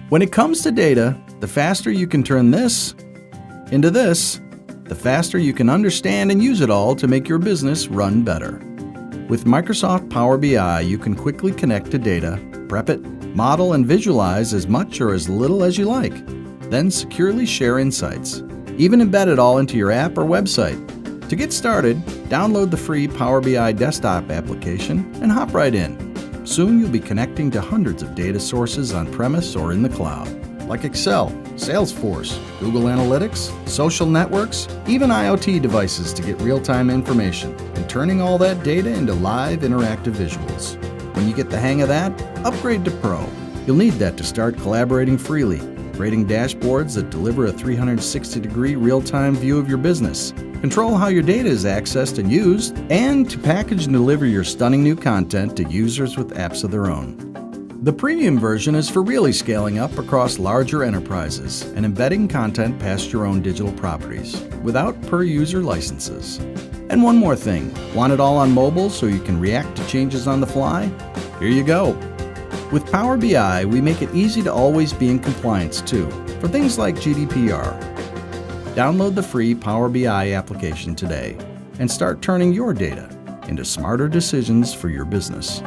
When it comes to data, the faster you can turn this into this, the faster you can understand and use it all to make your business run better. With Microsoft Power BI, you can quickly connect to data, prep it, model and visualize as much or as little as you like, then securely share insights. Even embed it all into your app or website. To get started, download the free Power BI desktop application and hop right in. Soon you'll be connecting to hundreds of data sources on-premise or in the cloud, like Excel, Salesforce, Google Analytics, social networks, even IoT devices to get real-time information, and turning all that data into live interactive visuals. When you get the hang of that, upgrade to Pro. You'll need that to start collaborating freely, creating dashboards that deliver a 360-degree real-time view of your business, control how your data is accessed and used, and to package and deliver your stunning new content to users with apps of their own. The premium version is for really scaling up across larger enterprises and embedding content past your own digital properties without per-user licenses. And one more thing, want it all on mobile so you can react to changes on the fly? Here you go. With Power BI, we make it easy to always be in compliance too, for things like GDPR. Download the free Power BI application today and start turning your data into smarter decisions for your business.